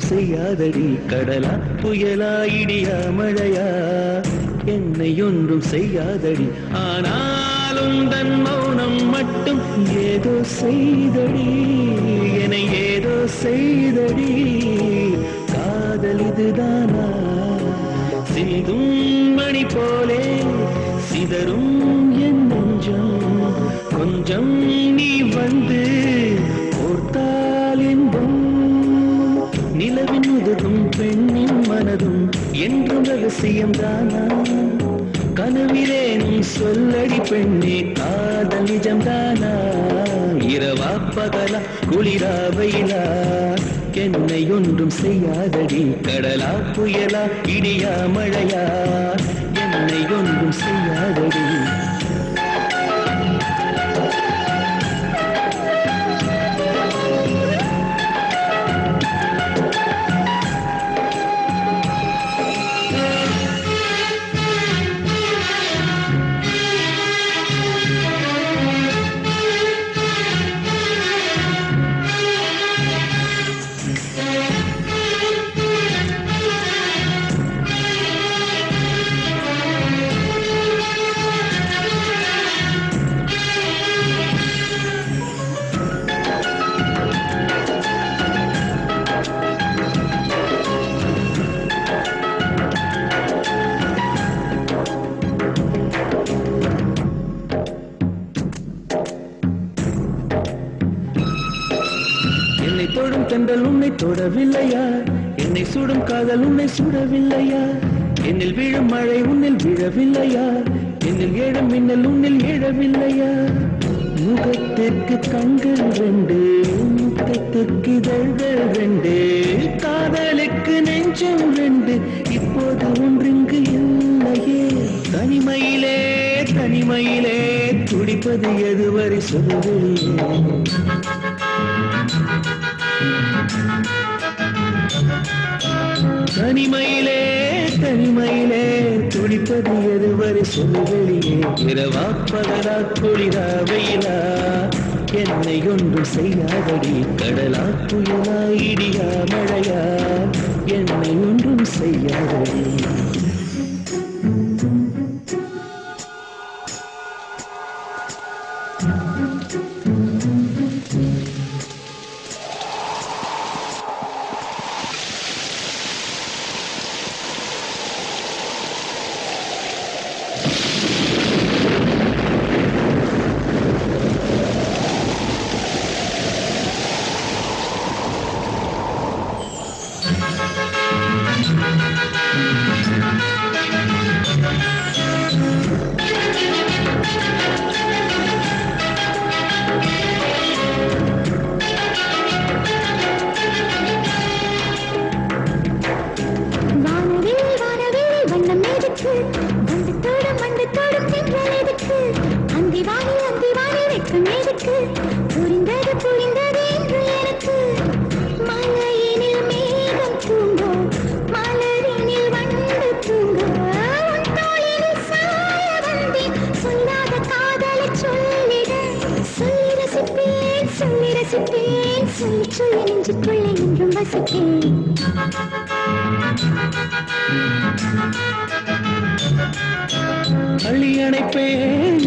செய்யாதடி கடலா புயலா இடியா மழையா என்னை ஒன்றும் செய்யாதடி ஆனாலும் தன் மௌனம் மட்டும் ஏதோ செய்தடி என்னை ஏதோ செய்தடி காதல் இதுதானா சிந்தும் மணி போலே சிதறும் என் நெஞ்சம் கொஞ்சம் நீ வந்து ஓர்த்தால் என்பும் நிலவின் உதகும் பெண்ணின் மனதும் என்றும் ரகசியம்தானா கனவிலேனும் சொல்லடி பெண்ணே காதல் நிஜம்தானா இரவா பகலா குளிரா வெயிலா என்னை ஒன்றும் செய்யாதடி கடலா புயலா இடியா மழையா என்னை ஒன்றும் செய்யாதடி தொடும் தென்றல் உன்னை தொடவில்லையா என்னை சுடும் காதல் உன்னை சுடவில்லையா என்னில் விழும் மழை உன்னில் விழவில்லையா என்னில் ஏழும் மின்னல் உன்னில் எழவில்லையா முகத்திற்கு கண்கள் ரெண்டு முகத்திற்கு இதழ்கள் ரெண்டு காதலுக்கு நெஞ்சம் ரெண்டு இப்போது ஒன்றிங்கு இல்லையே தனிமையிலே தனிமையிலே துடிப்பது எதுவரை சொல்லுவில்லையே தனிமையிலே தனிமையிலே துடிப்பது எதுவரை சொல்லுவெளியே இரவா பகலா குளிரா வெயிலா என்னை ஒன்றும் செய்யாதடி கடலா புயலா இடியா மழையா என்னை ஒன்றும் செய்யாதடி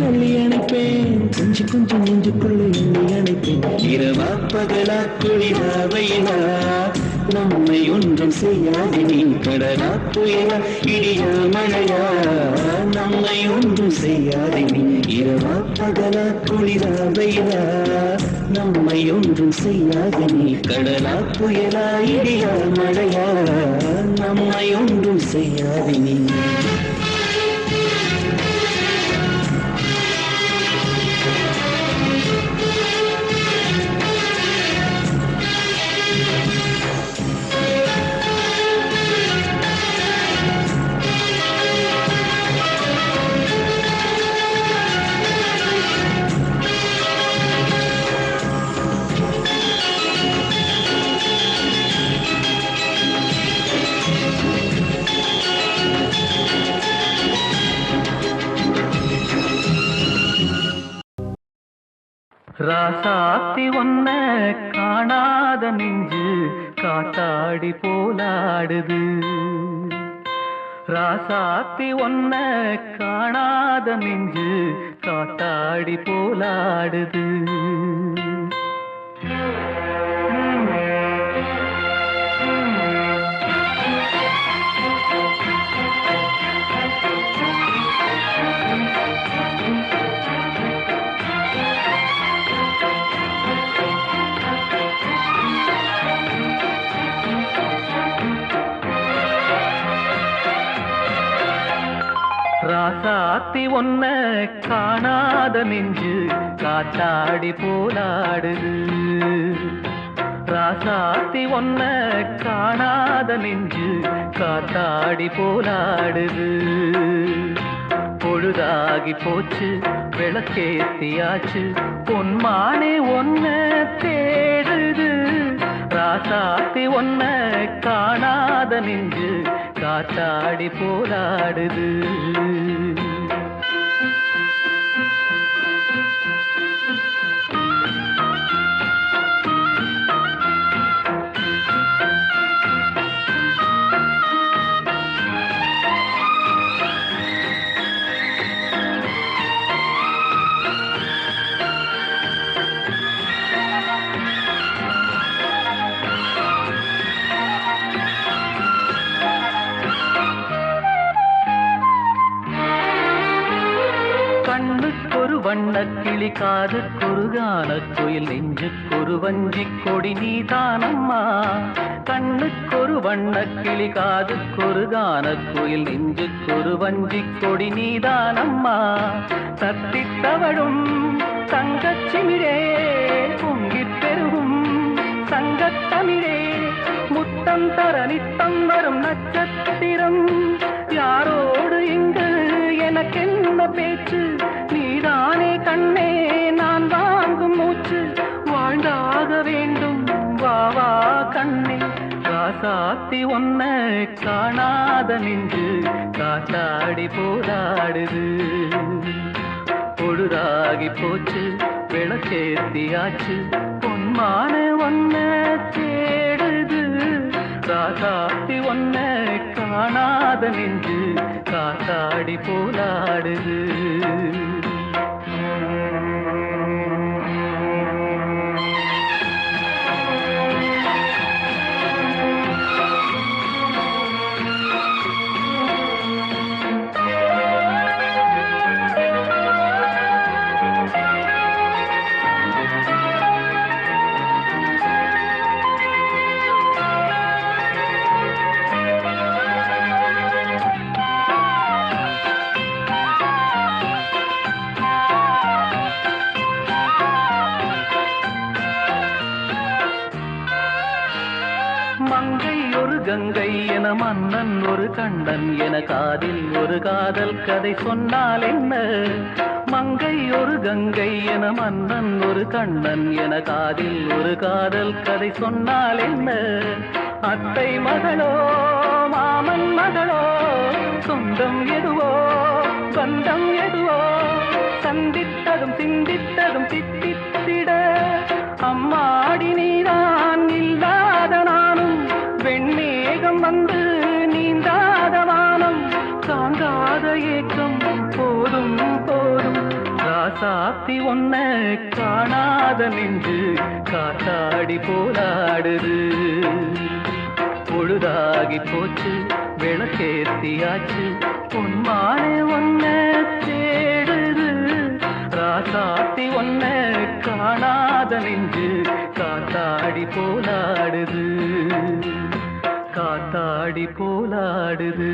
அள்ளி அணைப்பேன் கொஞ்சம் கொஞ்சம் நெஞ்சுக்குள்ளே அள்ளி அணைப்பேன் இரவா பகலா குளிரா வெயிலா நம்மை ஒன்றும் செய்யாது நீ கடலா புயலா இடியா மழையா நம்மை ஒன்றும் செய்யாது நீ இரவா பகலா குளிரா வெயிலா நம்மை ஒன்றும் செய்யாது நீ கடலா புயலா இடியா மழையா நம்மை ஒன்றும் செய்யாது நீ ராசாத்தி ஒன்ன காணாத நெஞ்சு காத்தாடி போலாடுது ராசாத்தி ஒன்ன காணாத நெஞ்சு காத்தாடி போலாடுது ராசாத்தி ஒன்ன காணாத நெஞ்சு காத்தாடி போலாடுது. ராசாத்தி ஒன்ன காணாத நெஞ்சு காத்தாடி போலாடுது. பொழுதாகி போச்சு விளக்கேத்தியாச்சு பொன்மானே ஒன்ன தேடுது. ராசாத்தி ஒன்ன காணாத நெஞ்சு காத்தாடி போலாடுது. கண்ணுக்கொரு வண்ணக்கிளி காதுக்கொரு கானக்குயில் நெஞ்சுக்கொரு வஞ்சிக் கொடி நீதானம்மா. கண்ணுக்கொரு வண்ணக்கிளி காதுக்கொரு கானக்குயில் நெஞ்சுக்கொரு வஞ்சிக் கொடி நீதானம்மா. தத்தித்தவழும் தங்கச்சிமிழே பொங்கிப் பெருகும் சங்கத்தமிழே முத்தம் தர நித்தம் வரும் நட்சத்திரம். யாரோடு இங்கு எனக்கென்ன பேச்சு, நீதானே கண்ணே நான் வாங்கும் மூச்சு. வாழ்ந்தாக வேண்டும் வா வா கண்ணே. ராசாத்தி ஒன்ன காணாத நெஞ்சு காத்தாடி போராடுது. பொழுதாகி போச்சு விளக்கேத்தியாச்சு பொன்மான ஒன்ன தேடுது. ராசாத்தி ஒன்ன காணாத நெஞ்சு காத்தாடி போலாடுது. மங்கை ஒரு கங்கை என மன்னன் ஒரு கண்ணன் என காதில் ஒரு காதல் கதை சொன்னால் என்ன. மங்கை ஒரு கங்கை என மன்னன் ஒரு கண்ணன் என காதில் ஒரு காதல் கதை சொன்னால் என்ன. அத்தை மகளோ மாமன் மகளோ சொந்தம் எதுவோ பந்தம் எதுவோ சந்தித்ததும் சிந்தித்ததும் தித்தித்திட அம்மாடி நீதான் இல்லாத நானும் வெண்மேகம் வந்து நீந்தாத வானம் தாங்காத ஏக்கம் போதும் போதும். ராசாத்தி ஒன்ன காணாத நெஞ்சு காத்தாடி போராடுது. பொழுதாகி போச்சு விளக்கேத்தியாச்சு பொன்மானே ஒன்ன தேடுது. ராசாத்தி ஒன்ன காணாத நெஞ்சு காத்தாடி போலாடுது. காத்தாடி போலாடுது.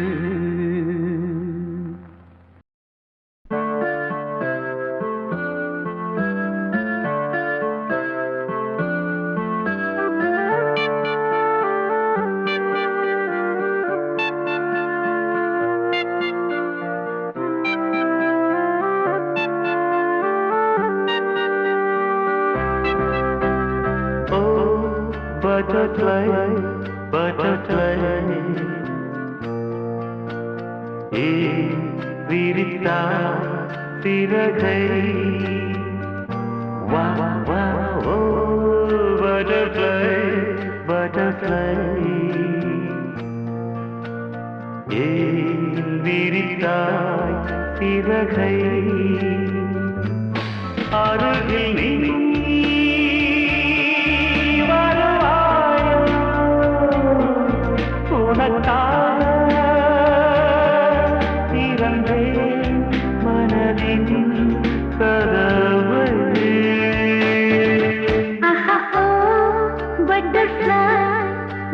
Butterfly, butterfly, virita siragai. Wow, wow, oh, butterfly, butterfly, virita siragai. Arugil nee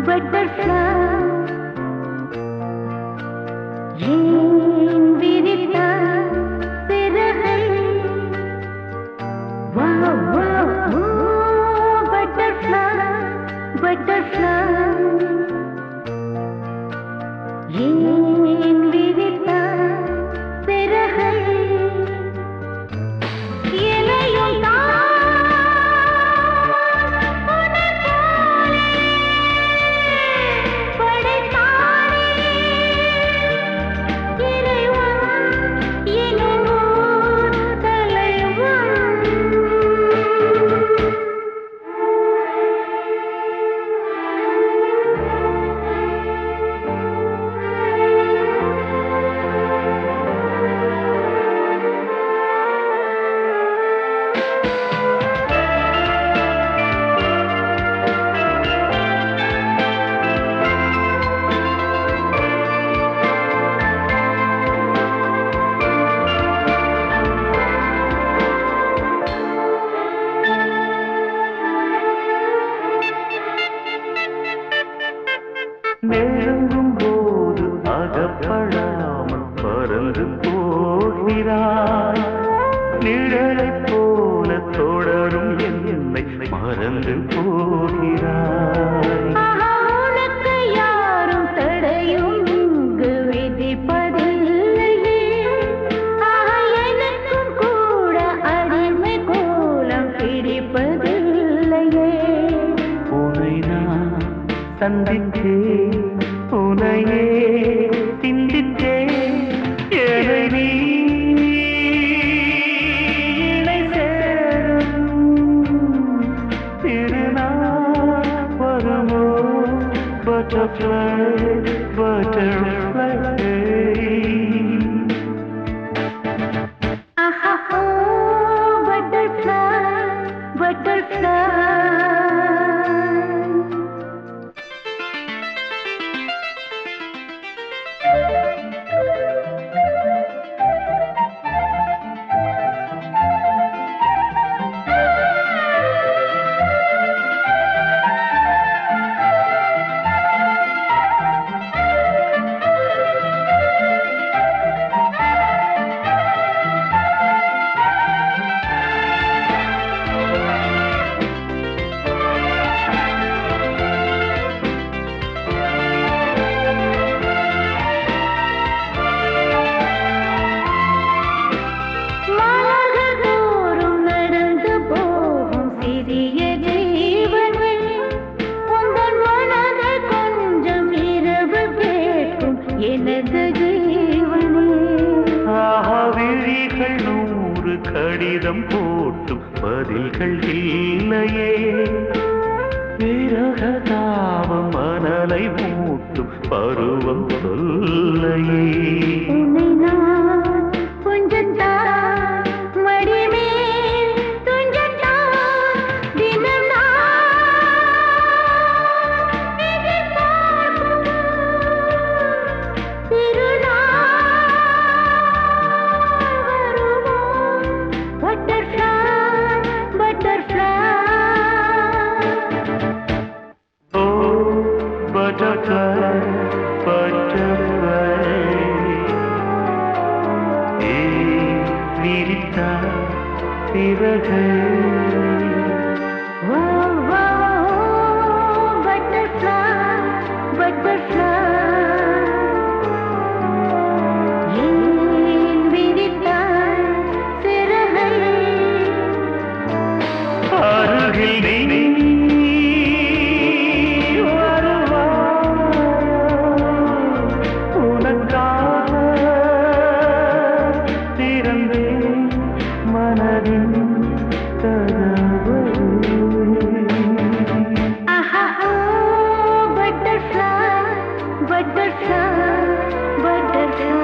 butterfly, rain virita நெருங்கும் போது அகப்படாமல் பறந்து போகிறாய். நிழலைப் போல தொடரும் என்னை மறந்து போகிறாய். உனக்கு யாரும் தடையும் இங்கு விதிப்பதில்லையே. எனக்கும் கூட அடிமை கோலம் பிடிப்பதில்லையே. உன்னை நான் சந்தித்தேன், உன்னையே சிந்தித்தேன். என்னை நீ இணை சேரும் திருநாள் வருமோ? Butterfly, butterfly. Butterfly, butterfly. மார்கதோறும் நடந்து போகும் சிறிய ஜீவனே, உந்தன் மனதை கொஞ்சம் இரவு கேட்கும் எனது ஜீவனே. விழிகள் 100 கடிதம் போட்டும் பதில்கள் இல்லையே. விரகதாபம் மணலை மூட்டும் பருவம் சொல்லையே. உன்னை நான் கொஞ்சத்தான் மடிமேல் துஞ்சத்தான் தினம் நான் எதிர்பார்க்கும் திருநாள் வருமோ? Butterfly, butterfly. Oh, butterfly, butterfly. விரித்தார் சிறகை. Wow, wow, butterfly, butterfly. ஏன் விரித்தாய் சிறகை? அருகில் நீ வருவாய். உனக்காக திறந்தேன் மனதின் கதவு. Butterfly, butterfly, butterfly.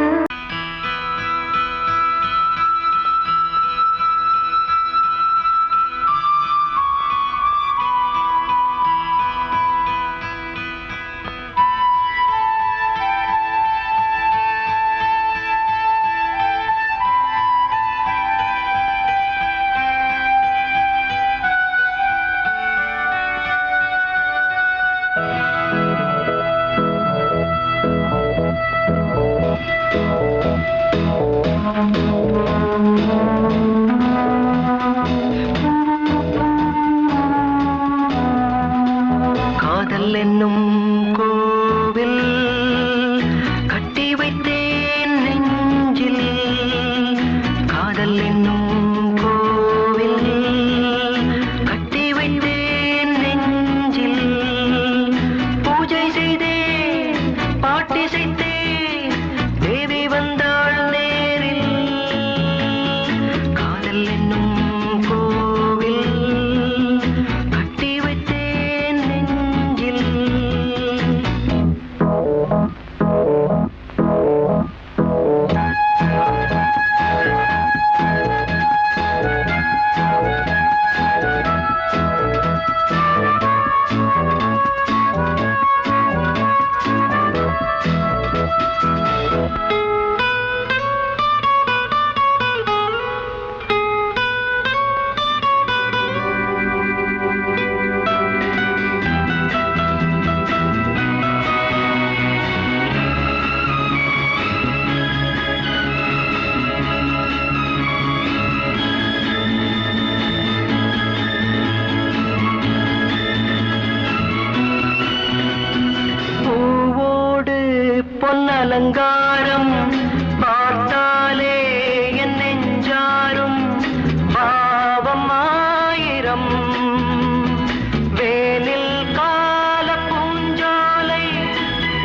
அலங்காரம் பார்த்தாலே என் நெஞ்சாரும் பாவம் ஆயிரம் வேனில் கால பூஞ்சோலை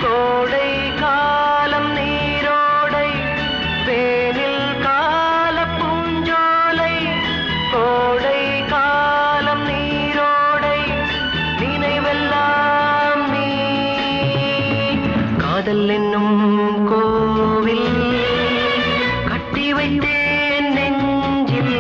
கோடை காலம் நீரோடை வேனில் கால பூஞ்சோலை கோடை காலம் நீரோடை நினைவெல்லாம் நீ காதல் என்னும் கோவில் கட்டி வைத்தேன் நெஞ்சில்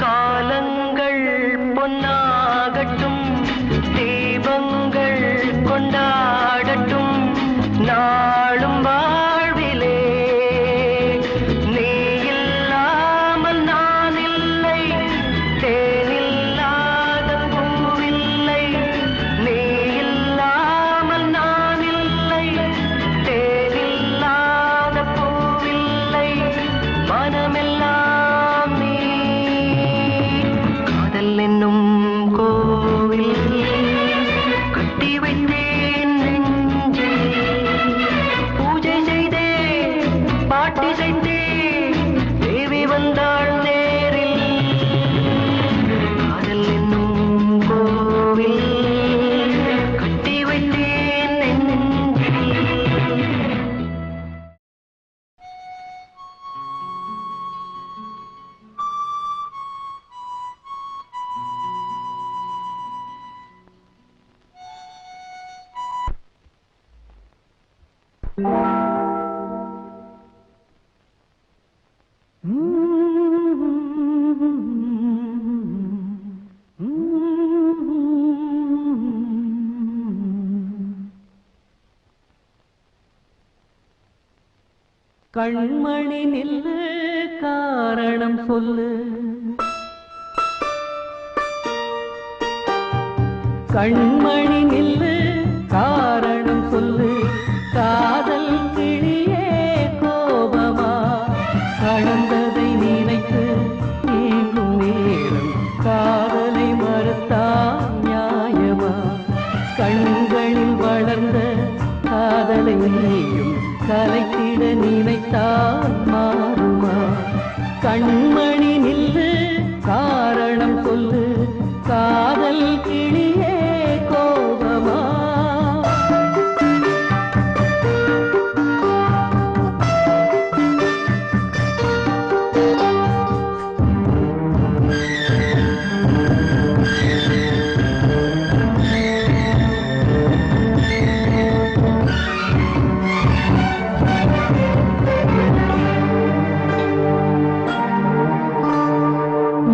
காலங்கள் பொன்னாகட்டும் தீபங்கள் கொண்டாடட்டும் நாளும் வாழ்விலே நீ இல்லாமல் நான் இல்லை தேனில்லாத பூவில்லை நீ இல்லாமல் நான் இல்லை தேனில்லாத பூவில்லை மனமெல்லாம் நீ காதல் என்னும் கோவில் கட்டி வைத்தேன் நெஞ்சில் பூஜை செய்தே பாட்டி செய்தே தேவி வந்தாள் நேரில் காதல் என்னும் கோவில் கட்டி வைத்தேன் நெஞ்சில் கண்மணி நில்லு காரணம் சொல்லு கண்மணி நில்லு காரணம் சொல்லு காதல் கிளியே கோபமா கடந்ததை நினைத்து நீங்கும் நேரம் காதலை மறுத்தான் நியாயமா கண்களில் வளர்ந்த காதலை நீயும் கலைத்திட நினைத்தால் மாறுமா கண்மணி நில்லு காரணம் சொல்லு காதல் கிளியே கோபமா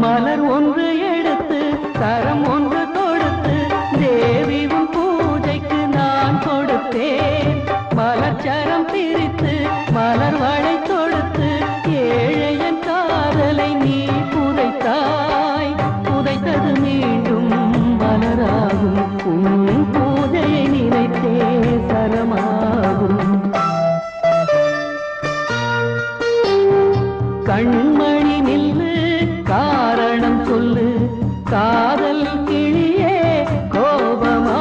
மலர் ஒன்று எடுத்து கரம் ஒன்று கொடுத்து தேவி உன் பூஜைக்கு நான் கொடுத்தேன் மலர்ச்சரம் பிரித்து மலர் வளை தொடுத்து ஏழையன் காதலை நீ புதைத்தாய் புதைத்தது மீண்டும் மலராகும் உன் பூஜையை நினைத்தே சரமாகும் கண்மணி நில்லு காரணம் சொல்லு காதல் கிளியே கோபமா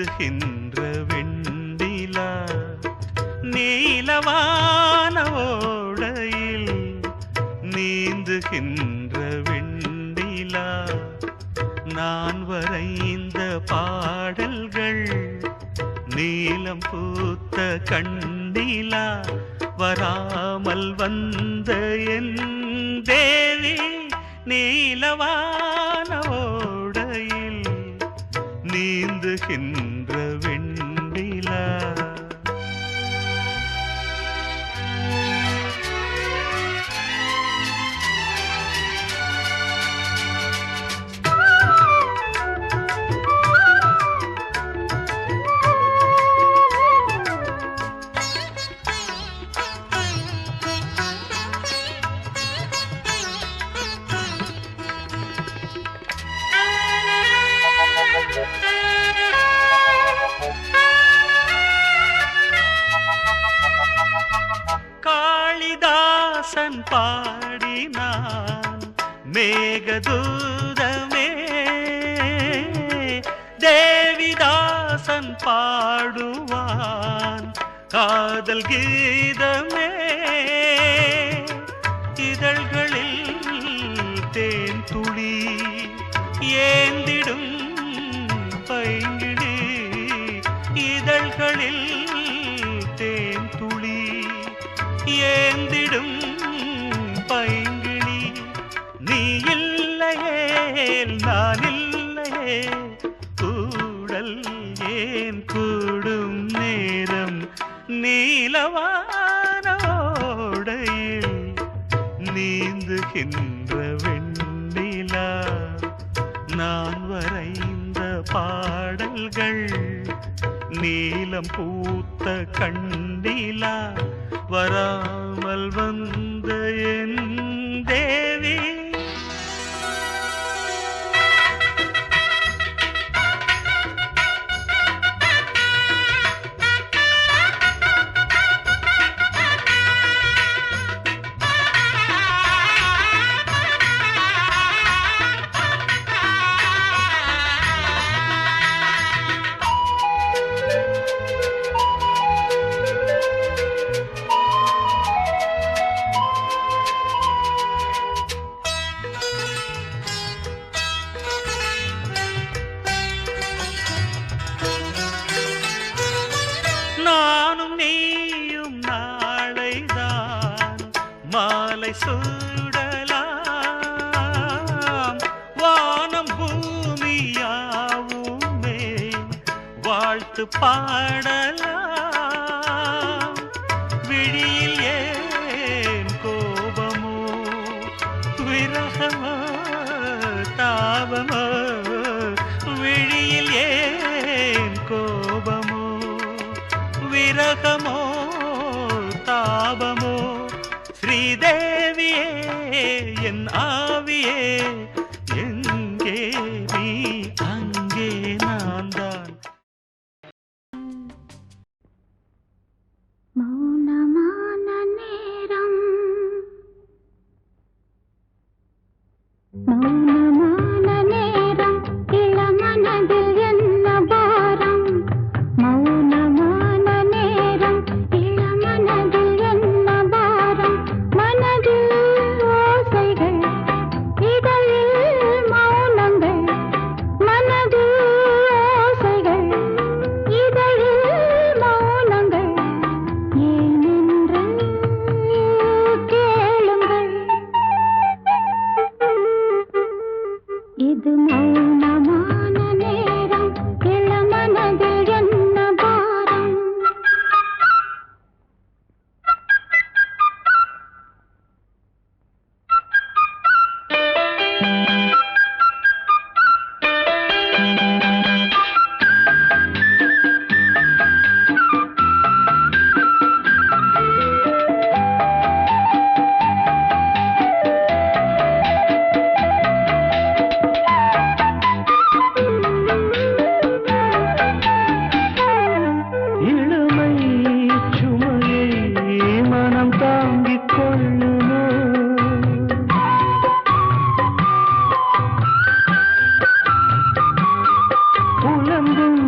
நீந்துகின்ற வெண்ணிலா நீலவான ஓடையில் நீந்துகின்ற வெண்ணிலா நான் வரைந்த பாடல்கள் நீலம் பூத்த கண்ணிலா வராமல் வந்த என் தேவி நீலவான ஓடையில் நீந்துகின்ற வெண்ணிலா காளிதாசன் பாடினான் மேகதூதமே தேவிதாசன் பாடுவான் காதல் கீதமே இதழ்களில் தேன் துளி ஏந்திடும் பைங்கிழி இதழ்களில் தேன் துளி ஏந்திடும் பைங்கிழி நீ இல்லையேல் நான் இல்லையே கூடல் ஏன் கூடும் நேரம் நீலவான ஓடையில் நீந்துகின்ற வெண்ணிலா நான் வரைந்த பாடல்கள் நீலம் பூத்த கண்ணிலா வராமல் வந்த என் தேவி நானும் நீயும் நாளைதான் மாலை சூடலாம் வானம் பூமியாவுமே வாழ்த்து பாடலாம் விழியில் ஏன் கோபமோ விரகமோ தாபமோ விழியில் ஏன் கோபமோ விரகமோ தாபமோ ஸ்ரீதேவியே என் ஆவியே எங்கே நீ அங்கே நான் தான் மௌனமான நேரம் மௌனமான நேரம் இளமனதில் என்ன பாரம் மௌனமான நேரம் இளமனதில் என்ன பாரம் மனதில் ஓசைகள் இதழில் மௌனங்கள் மனதில் ஓசைகள் இதழில் மௌனங்கள் ஏனென்று கேளுங்கள் இது மௌனமான நேரம் இளமனதில் என்ன பாரம் இளமை சுமையை மனம் தாங்கிக் கொள்ளுமோ புலம்பும்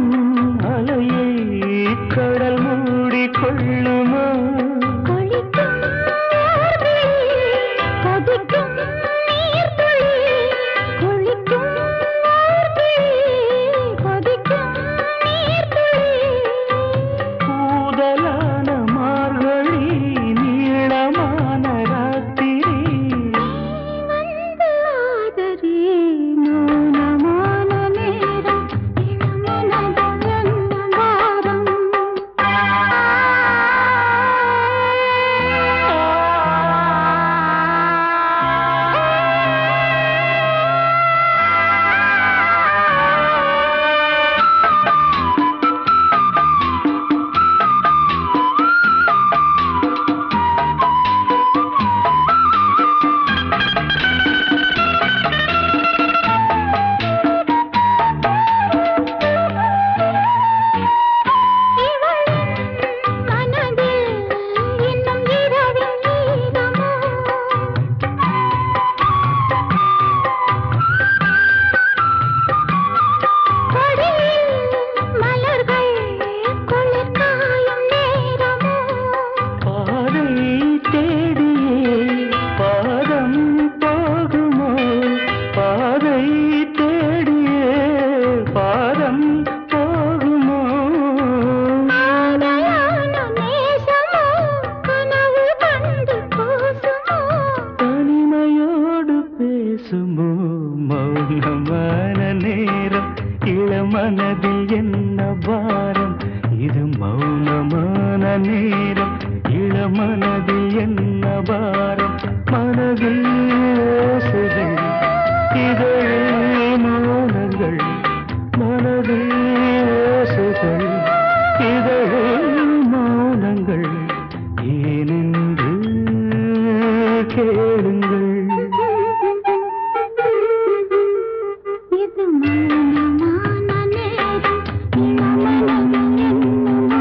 என்ன பாரம் இது மௌனமான நேரம் இளமனதில் என்ன பாரம் மனதில் ஓசைகள் இதழே மௌனங்கள் மனதில் ஓசைகள் இதழே மௌனங்கள் ஏனென்று கேளுங்கள் இது மௌனமான நேரம் இளமனதில் என்ன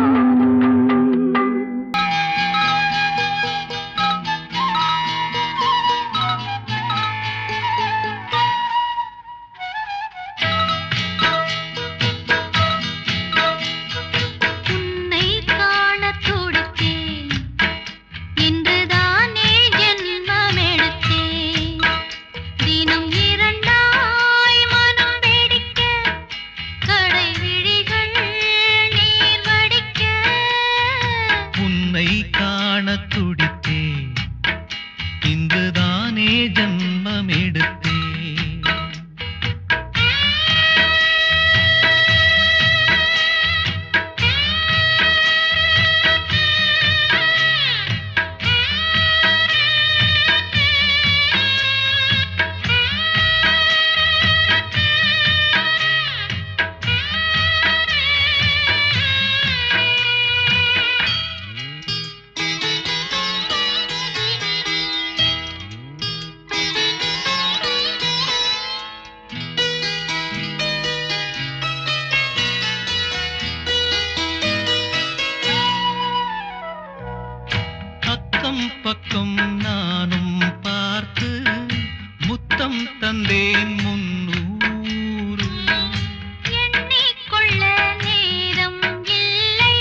உன்னை காணத் துடித்தேன் இன்றுதானே ஜென்மம் எடுத்தேன் தினம் இரண்டாய் மனம் வெடிக்க கடை விழிகள் நீர் வடிக்க உன்னை காணத் துடித்தேன் இன்றுதானே ஜன்மம் எடுத்தேன் அக்கம் பக்கம் நானும் பார்த்து முத்தம் தந்தேன் 300 எண்ணிக்கொள்ள நேரம் இல்லை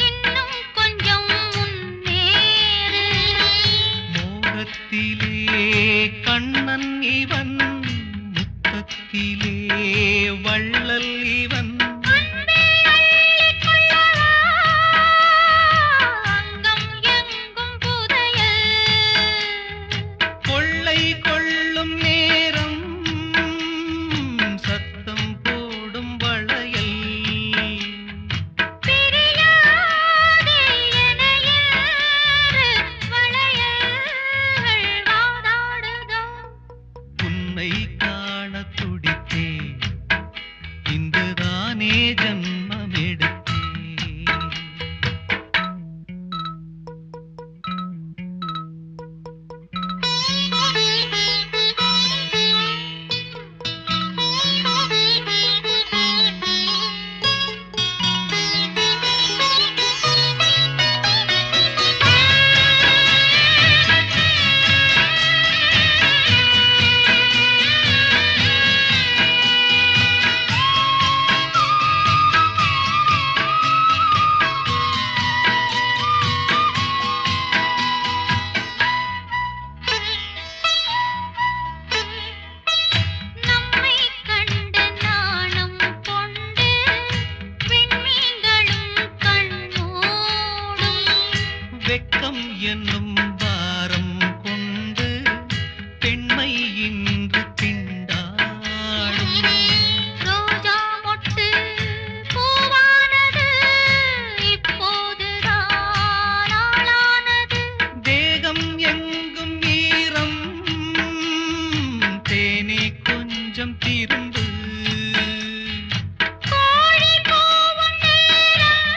இன்னும் கொஞ்சம் முன்னேறு மோகத்திலே கண்ணன் இவன் முத்தத்திலே வள்ளல் இவன் அன்பே அள்ளிக் கொள்ளவா அங்கம் எங்கும் புதையல் கொள்ளை கொள்ளும் நேரம் சத்தம் போடும் வளையல் பிரியாதே எனையேறு வளையல்கள் வாதாடுதோ உன்னை காணத் துடித்தேன் இன்றுதானே ஜன்மம் எடுத்தேன் நம்மை கண்டு நாணம் கொண்டு விண்மீன்களும் கண்மூடும் வெட்கம் என்னும் பாரம் கொண்டு பெண்மை இன்று திண்டாடும் ரோஜா மொட்டு பூவானது இப்போதுதான் ஆளானது தேகம் எங்கும் ஈரம் தேனே கொஞ்சம் திரும்பு கோழி கூவும் நேரம்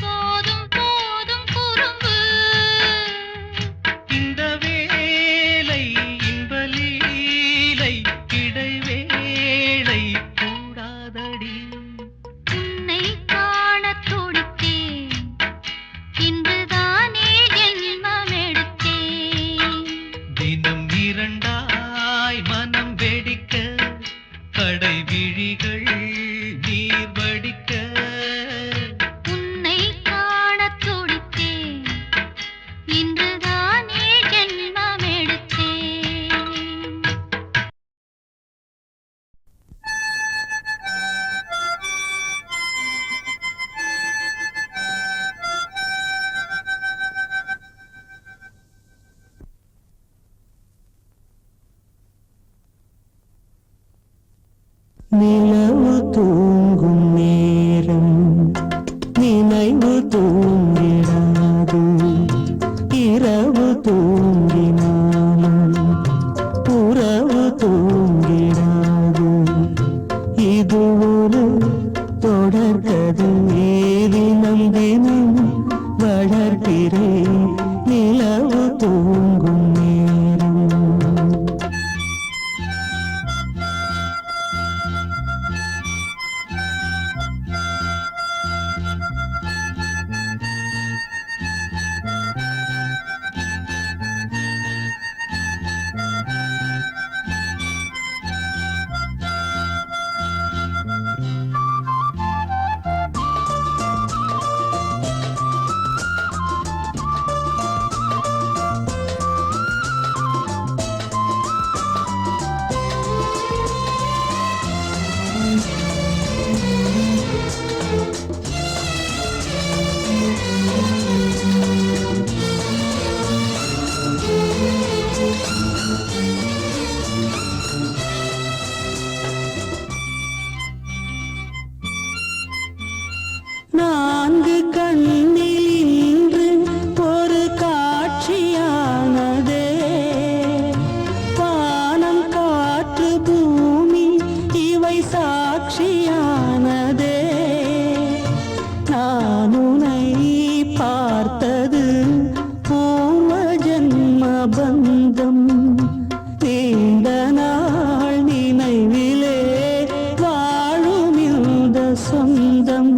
போதும் போதும் குறும்பு இந்த வேலை இன்ப லீலை இடைவேளை கூடாதடி உன்னை காணத் துடித்தேன் இன்றுதானே ஜென்மம் எடுத்தேன் தினம் இரண்டாய் மனம் வெடிக்க கடை விழிகள் நீர் வடிக்க உன்னை காணத் துடித்தேன் இன்றுதானே ஜென்மம் எடுத்தேன் நிலவு தொடர்கதை தினம் தினம் வளர்க்கிறேன் நிலவு தூங்கும் நேரம். நான்கு கண்ணில் இன்று ஒரு காட்சியானதே, வானம் காற்று பூமி இவை சாட்சியானதே. நான் உன்னை பார்த்தது பூர்வ ஜன்ம பந்தம், நீண்ட நாள் நினைவிலே வாழும் இந்த சொந்தம்.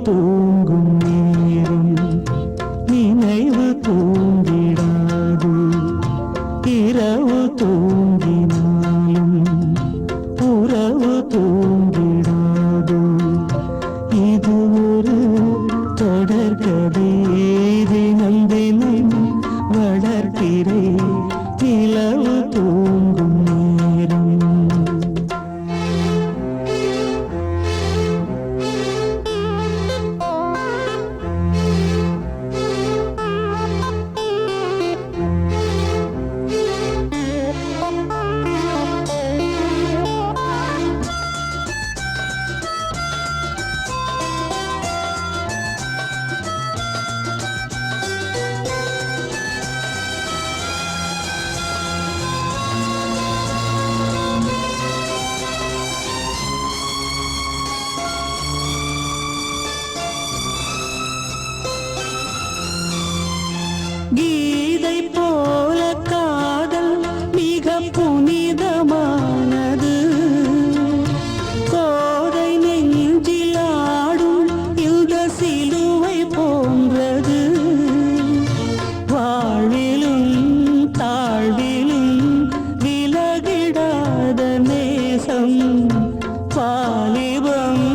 தூங்கும் நேரம் நினைவு தூங்கிடாது, இரவு தூங்கினாலும் உறவு தூங்கிடாது. இது ஒரு தொடர்கதை தினம் தினம் வளர்க்கிறேன் நிலவு தூங்கும் நேரம். கீதை போல காதல் மிக புனிதமானது, கோதை நெஞ்சில் ஆடும் இந்த சிலுவை போன்றது. வாழ்விலும் தாழ்விலும் விலகிடாத நேசம், வாலிபம்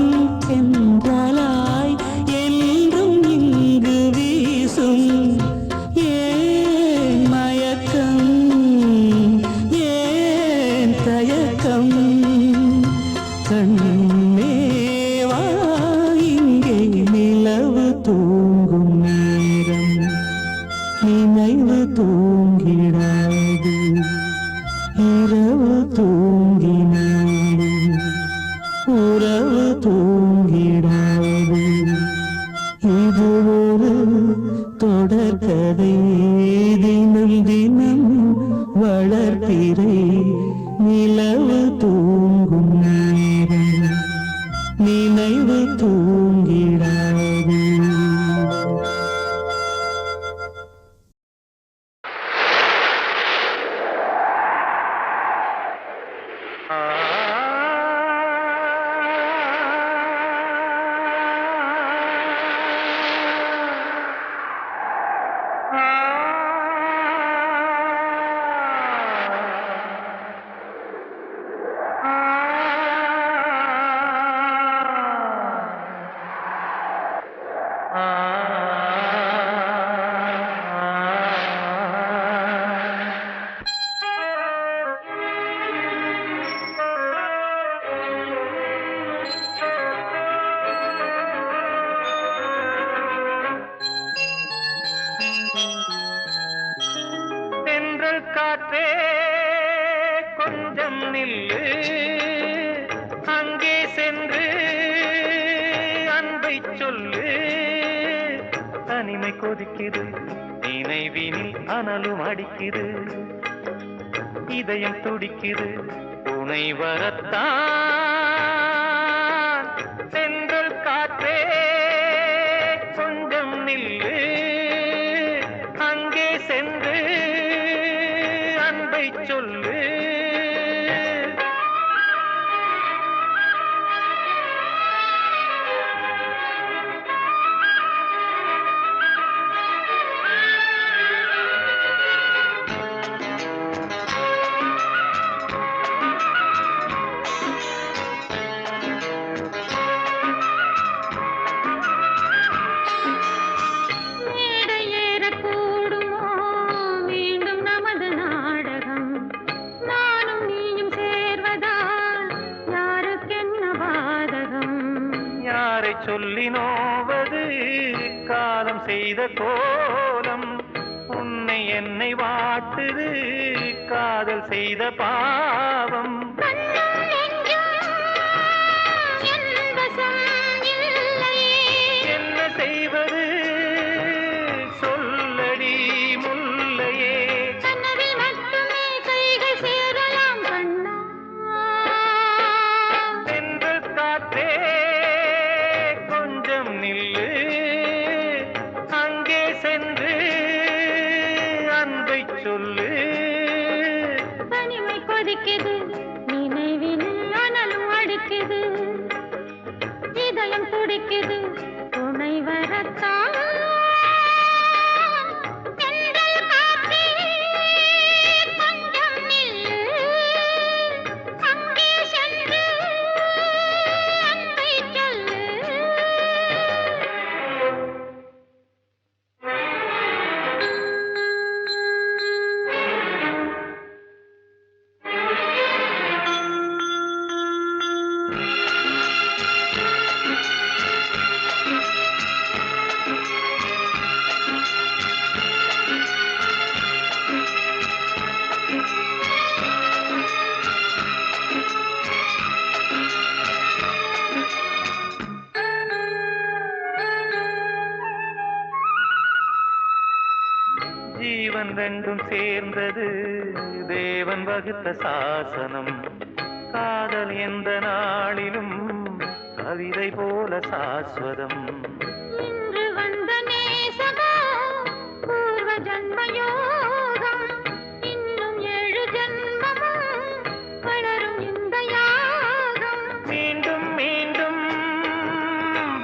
என்றலாய் என்றும் இங்கு வீசும். ஏன் மயக்கம் ஏன் தயக்கம், கண்ணேவா இங்கே நிலவு தூங்கும் நேரம் நினைவு தூங்கிடாது, இரவு தூங்கினாலும் உறவு தூங்கிடாது. இது ஒரு தொடர்கதை தினம் தினம் வளர்க்கிறேன் நிலவு தூங்கும் நேரம் நினைவு தூங்கிடாது. காற்றே கொஞ்சம் நில்லு, அங்கே சென்று அன்பை சொல்லு. தனிமை கொதிக்குது நினைவினில் அனலும் அடிக்குது இதயம் துடிக்குது துணை வரத்தான் சென்றல் காற்றே கொஞ்சம் நில்லு அங்கே சென்று அன்பை சொல்லு சொல்லி நோவது காலம் செய்த கோலம் உன்னை என்னை வாட்டுது காதல் செய்த பாவம் என்ன செய்வது சொல்லடி முல்லையே சென்று காற்றே நில்லு அங்கே சென்று அன்பை சொல்லு தனிமை கொதிக்குது நினைவில் அனலும் அடிக்குது இதயம் துடிக்குது துணை வரத்தான் ஜீவன் ரெண்டும் சேர்ந்தது தேவன் வகுத்த சாசனம் காதல் எந்த நாளிலும் கவிதை போல சாஸ்வதம் இன்று வந்த நேசகா பூர்வ ஜன்மயோகம் இன்னும் 7 ஜன்மமும் வளரும் இந்த யாகம் மீண்டும் மீண்டும்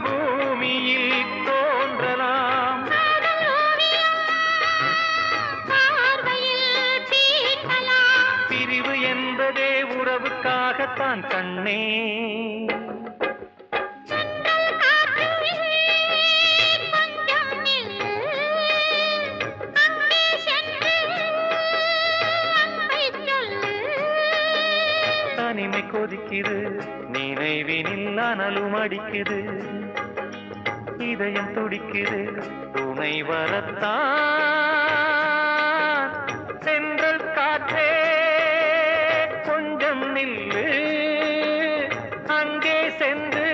பூமியில் தோன்றலாம் பிரிவு என்பதே உறவுக்காகத்தான் கண்ணே தனிமை கொதிக்குது நினைவினில் அனலும் அடிக்குது இதயம் துடிக்குது துணை வரத்தான் சென்றல் காற்றே கொஞ்சம் நில்லு அங்கே சென்று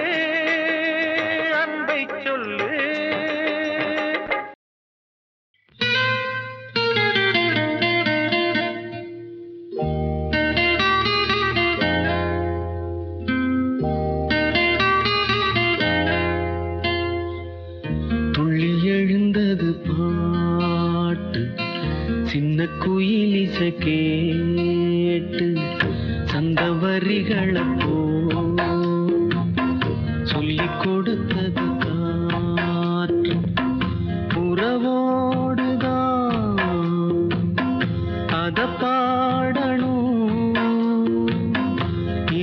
அன்பை சொல்லு சின்ன குயிலிசை கேட்டு சந்த வரிகளை சொல்லிக் கொடுத்தது காற்று உறவோடுதான் அத பாடணும்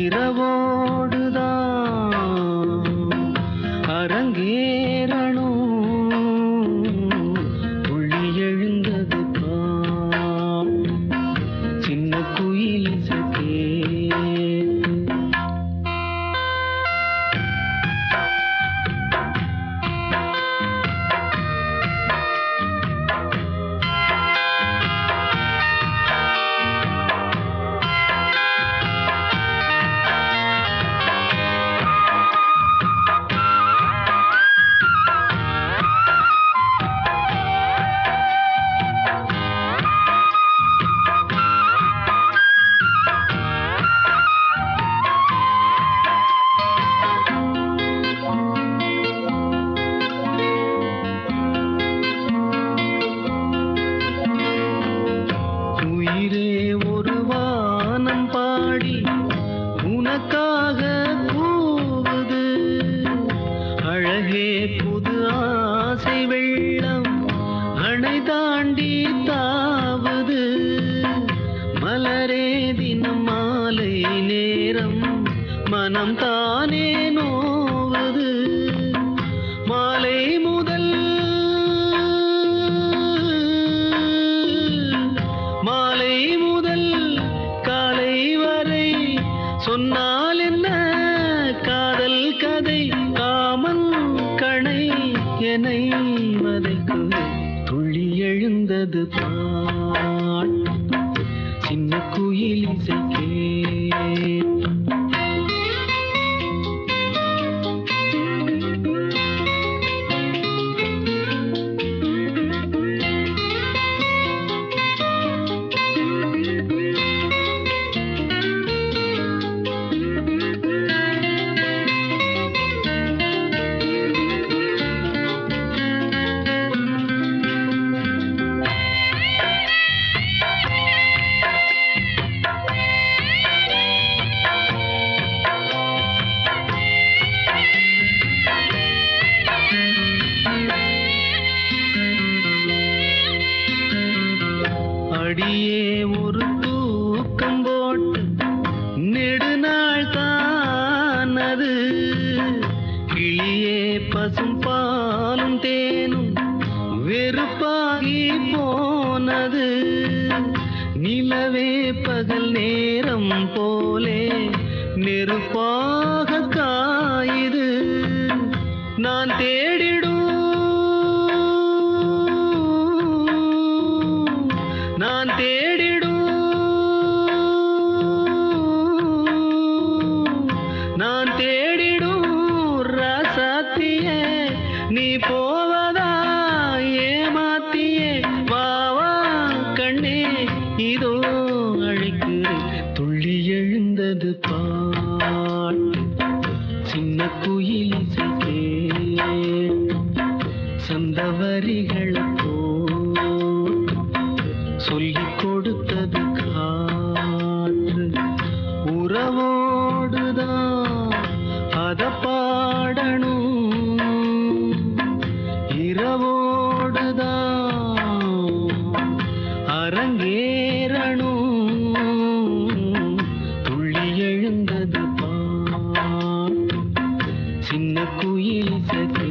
இரவோடுதான் அரங்கேறணும் சின்ன குயிலிசை கேட்டு புது ஆசை வெள்ளம் அணை தாண்டி தாவுது மலரே தினம் மாலை நேரம் மனம் தானே நோவது மாலை முதல் காலை வரை சொன்னால் என்ன காதல் கதை காமன் கணை என்னை வதைக்கு துள்ளி எழுந்தது பாட்டு சின்ன குயில் இசைக்கே அடியே ஒரு தூக்கம் போட்டு நெடுநாள் தானது கிளியே பசும் பாலும் தேனும் வெறுப்பாகி போனது நிலவே பகல் நேரம் போலே நெருப்பாக காயுது நான் தேடிடும் ராசாத்தியே நீ போவதா ஏமாத்தியே வாவா கண்ணே இதோ அழைக்கிறேன் துள்ளி எழுந்தது பாட்டு சின்ன குயில் இசைக்கே சந்த வரிகளை சொல்லிக் கொடுத்தது காற்று உறவோடுதான் அத பாடணும் இரவோடுதான் அரங்கேறணும் துள்ளி எழுந்தது பாட்டு சின்ன குயில் இசைக்கே